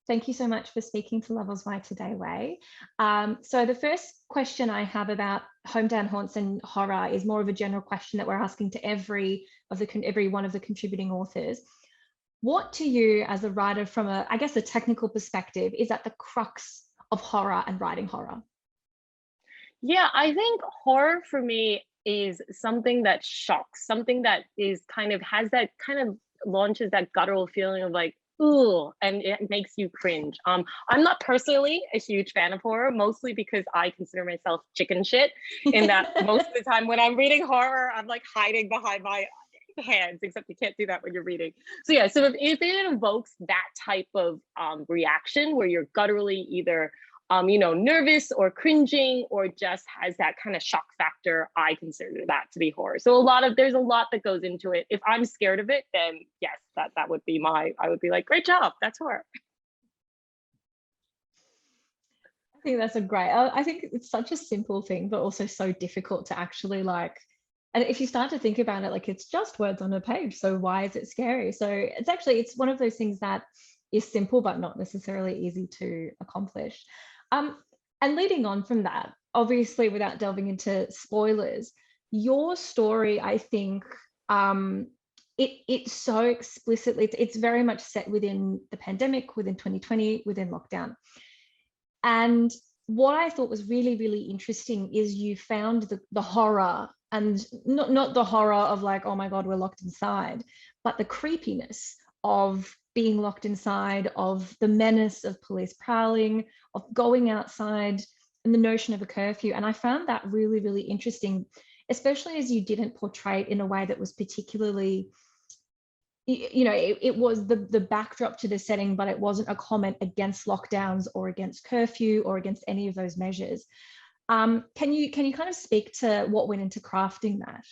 Thank you so much for speaking to Lovers Why today, Wei. So the first question I have about hometown haunts and horror is more of a general question that we're asking to every one of the contributing authors. What to you as a writer from I guess a technical perspective is at the crux of horror and writing horror? Yeah, I think horror for me is something that shocks, something that is kind of has that kind of launches that guttural feeling of like, ooh, and it makes you cringe. I'm not personally a huge fan of horror, mostly because I consider myself chicken shit, in that most of the time when I'm reading horror, I'm like hiding behind my hands, except you can't do that when you're reading. So yeah, so if it invokes that type of reaction where you're gutturally either nervous or cringing, or just has that kind of shock factor, I consider that to be horror. So there's a lot that goes into it. If I'm scared of it, then yes, that would be I would be like, great job, that's horror. I think that's a great, I think it's such a simple thing, but also so difficult to actually like, and if you start to think about it, like it's just words on a page. So why is it scary? So it's one of those things that is simple, but not necessarily easy to accomplish. Um, and leading on from that, obviously, without delving into spoilers, your story, I think, it's so explicitly, it's very much set within the pandemic, within 2020, within lockdown. And what I thought was really, really interesting is you found the horror, and not the horror of like, oh my God, we're locked inside, but the creepiness of being locked inside, of the menace of police prowling, of going outside, and the notion of a curfew. And I found that really, really interesting, especially as you didn't portray it in a way that was particularly, it was the backdrop to the setting, but it wasn't a comment against lockdowns or against curfew or against any of those measures. Can you kind of speak to what went into crafting that?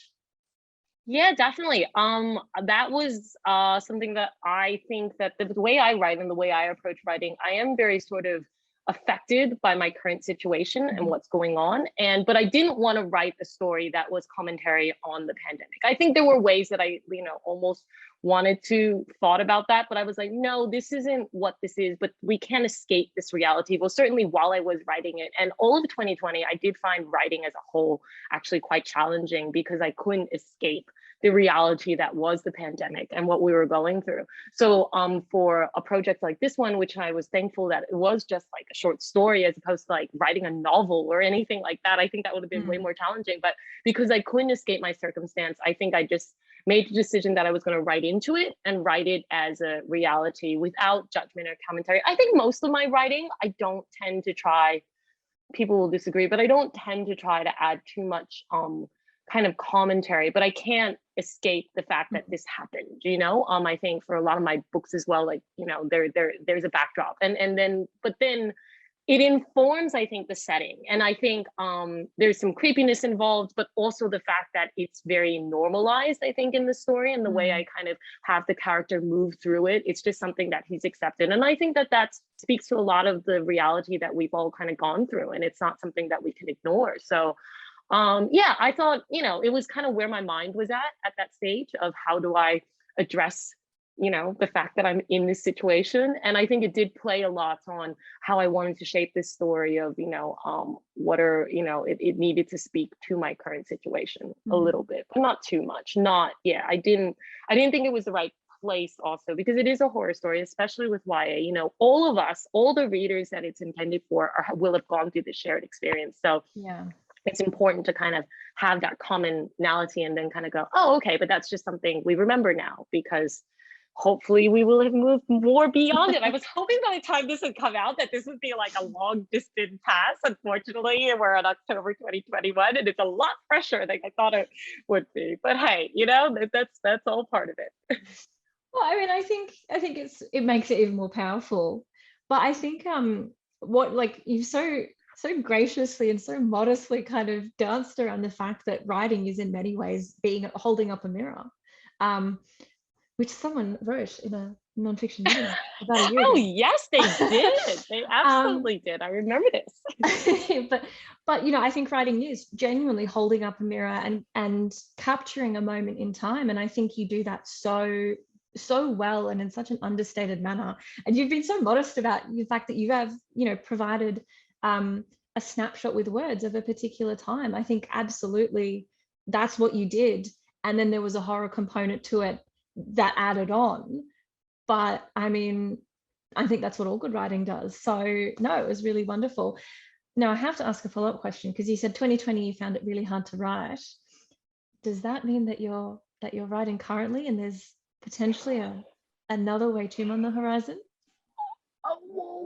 Yeah, definitely. That was something that I think that the way I write and the way I approach writing, I am very sort of affected by my current situation and what's going on. But I didn't want to write a story that was commentary on the pandemic. I think there were ways that I, almost wanted to thought about that, but I was like, no, this isn't what this is, but we can't escape this reality. Well, certainly while I was writing it and all of 2020, I did find writing as a whole actually quite challenging because I couldn't escape the reality that was the pandemic and what we were going through. So for a project like this one, which I was thankful that it was just like a short story as opposed to like writing a novel or anything like that, I think that would have been way more challenging. But because I couldn't escape my circumstance, I think I just made the decision that I was going to write into it and write it as a reality without judgment or commentary. I think most of my writing, I don't tend to try, people will disagree, but I don't tend to try to add too much kind of commentary, but I can't escape the fact that this happened, I think for a lot of my books as well, like, there's a backdrop but then it informs, I think, the setting. And I think there's some creepiness involved, but also the fact that it's very normalized, I think, in the story and the way I kind of have the character move through it. It's just something that he's accepted. And I think that speaks to a lot of the reality that we've all kind of gone through. And it's not something that we can ignore. So yeah, I thought, it was kind of where my mind was at that stage of how do I address, the fact that I'm in this situation. And I think it did play a lot on how I wanted to shape this story of, what are, it needed to speak to my current situation a little bit, but not too much. I didn't think it was the right place also because it is a horror story, especially with YA. All of us, all the readers that it's intended for will have gone through the shared experience. So Yeah. it's important to kind of have that commonality and then kind of go, oh, okay, but that's just something we remember now because hopefully we will have moved more beyond it. I was hoping by the time this had come out that this would be like a long distant past. Unfortunately, we're in October 2021 and it's a lot fresher than I thought it would be. But hey, that's all part of it. Well, I mean, I think it makes it even more powerful. But I think what like you've so graciously and so modestly kind of danced around the fact that writing is in many ways being holding up a mirror, which someone wrote in a nonfiction memoir about a year Oh ago. yes, they did. They absolutely did. I remember this. but I think writing is genuinely holding up a mirror and capturing a moment in time, and I think you do that so so well and in such an understated manner. And you've been so modest about the fact that you have, you know, provided a snapshot with words of a particular time. I think absolutely that's what you did. And then there was a horror component to it that added on. But I mean, I think that's what all good writing does. So no, it was really wonderful. Now I have to ask a follow-up question, because you said 2020 you found it really hard to write. Does that mean that you're writing currently and there's potentially another way Chim on the horizon?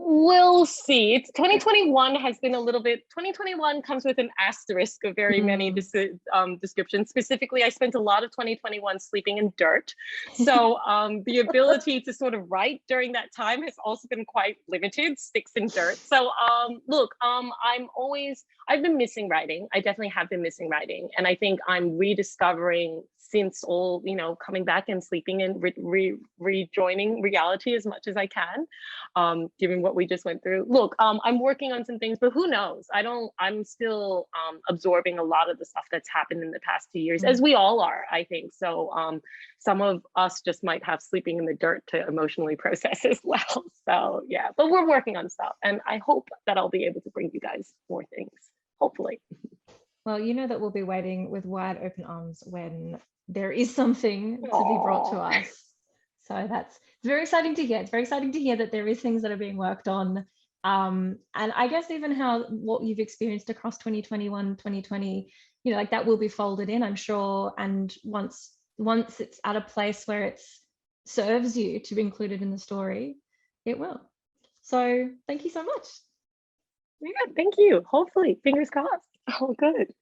We'll see. It's 2021 has been a little bit, 2021 comes with an asterisk of very many descriptions. Specifically, I spent a lot of 2021 sleeping in dirt. So the ability to sort of write during that time has also been quite limited, sticks in dirt. So look, I've been missing writing. I definitely have been missing writing. And I think I'm rediscovering, since all, you know, coming back and sleeping and rejoining reality as much as I can, given what we just went through. Look, I'm working on some things, but who knows? I'm still absorbing a lot of the stuff that's happened in the past 2 years, as we all are, I think. So some of us just might have sleeping in the dirt to emotionally process as well. So yeah, but we're working on stuff, and I hope that I'll be able to bring you guys more things, hopefully. Well, you know that we'll be waiting with wide open arms when there is something to be brought to us. So it's very exciting to hear. It's very exciting to hear that there is things that are being worked on. And I guess even what you've experienced across 2021, 2020, you know, like that will be folded in, I'm sure. And once it's at a place where it serves you to be included in the story, it will. So thank you so much. Yeah, thank you. Hopefully, fingers crossed. Oh, good.